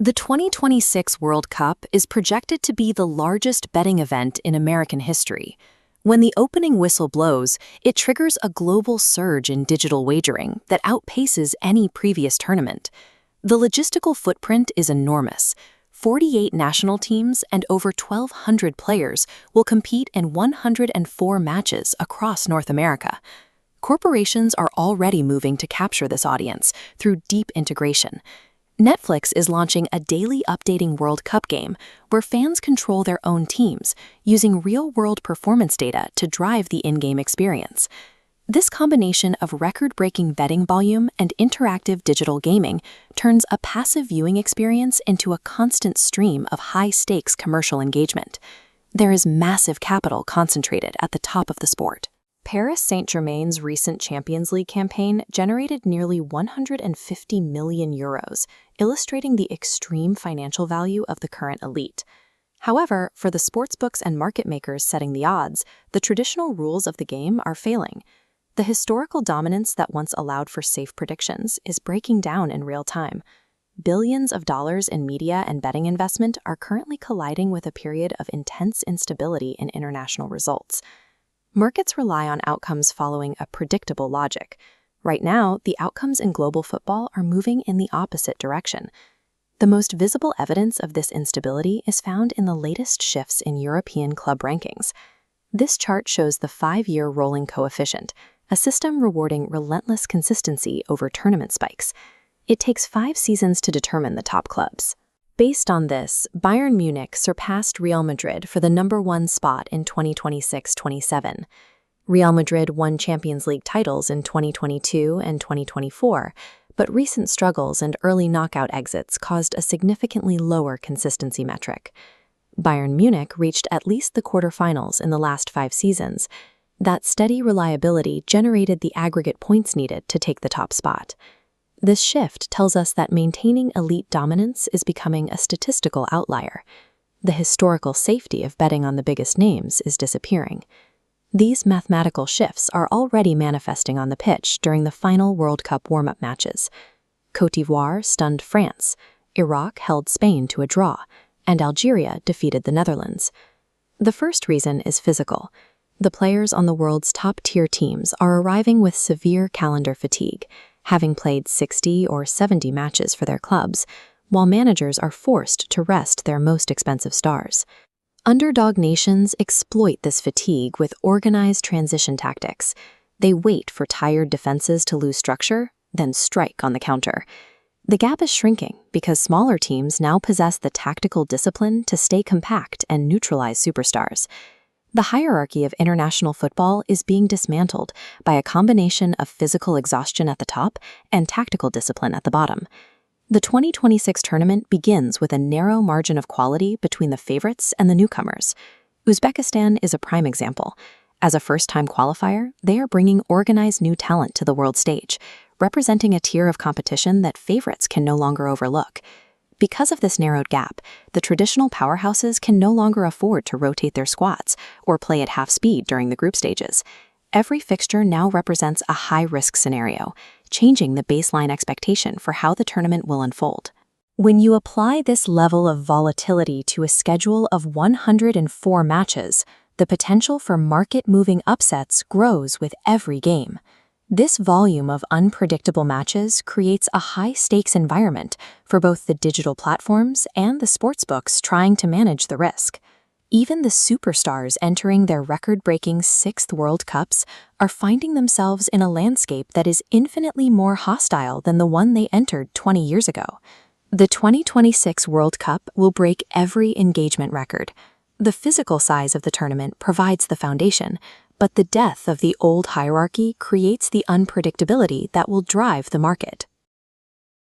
The 2026 World Cup is projected to be the largest betting event in American history. When the opening whistle blows, it triggers a global surge in digital wagering that outpaces any previous tournament. The logistical footprint is enormous. 48 national teams and over 1,200 players will compete in 104 matches across North America. Corporations are already moving to capture this audience through deep integration. Netflix is launching a daily updating World Cup game where fans control their own teams, using real-world performance data to drive the in-game experience. This combination of record-breaking betting volume and interactive digital gaming turns a passive viewing experience into a constant stream of high-stakes commercial engagement. There is massive capital concentrated at the top of the sport. Paris Saint-Germain's recent Champions League campaign generated nearly 150 million euros, illustrating the extreme financial value of the current elite. However, for the sportsbooks and market makers setting the odds, the traditional rules of the game are failing. The historical dominance that once allowed for safe predictions is breaking down in real time. Billions of dollars in media and betting investment are currently colliding with a period of intense instability in international results. Markets rely on outcomes following a predictable logic. Right now, the outcomes in global football are moving in the opposite direction. The most visible evidence of this instability is found in the latest shifts in European club rankings. This chart shows the 5-year rolling coefficient, a system rewarding relentless consistency over tournament spikes. It takes 5 seasons to determine the top clubs. Based on this, Bayern Munich surpassed Real Madrid for the #1 spot in 2026-27. Real Madrid won Champions League titles in 2022 and 2024, but recent struggles and early knockout exits caused a significantly lower consistency metric. Bayern Munich reached at least the quarterfinals in the last 5 seasons. That steady reliability generated the aggregate points needed to take the top spot. This shift tells us that maintaining elite dominance is becoming a statistical outlier. The historical safety of betting on the biggest names is disappearing. These mathematical shifts are already manifesting on the pitch during the final World Cup warm-up matches. Côte d'Ivoire stunned France, Iraq held Spain to a draw, and Algeria defeated the Netherlands. The first reason is physical. The players on the world's top-tier teams are arriving with severe calendar fatigue, having played 60 or 70 matches for their clubs, while managers are forced to rest their most expensive stars. Underdog nations exploit this fatigue with organized transition tactics. They wait for tired defenses to lose structure, then strike on the counter. The gap is shrinking because smaller teams now possess the tactical discipline to stay compact and neutralize superstars. The hierarchy of international football is being dismantled by a combination of physical exhaustion at the top and tactical discipline at the bottom. The 2026 tournament begins with a narrow margin of quality between the favorites and the newcomers. Uzbekistan is a prime example. As a first-time qualifier, they are bringing organized new talent to the world stage, representing a tier of competition that favorites can no longer overlook. Because of this narrowed gap, the traditional powerhouses can no longer afford to rotate their squads or play at half speed during the group stages. Every fixture now represents a high-risk scenario, changing the baseline expectation for how the tournament will unfold. When you apply this level of volatility to a schedule of 104 matches, the potential for market-moving upsets grows with every game. This volume of unpredictable matches creates a high-stakes environment for both the digital platforms and the sportsbooks trying to manage the risk. Even the superstars entering their record-breaking 6th World Cups are finding themselves in a landscape that is infinitely more hostile than the one they entered 20 years ago. The 2026 World Cup will break every engagement record. The physical size of the tournament provides the foundation, but the death of the old hierarchy creates the unpredictability that will drive the market.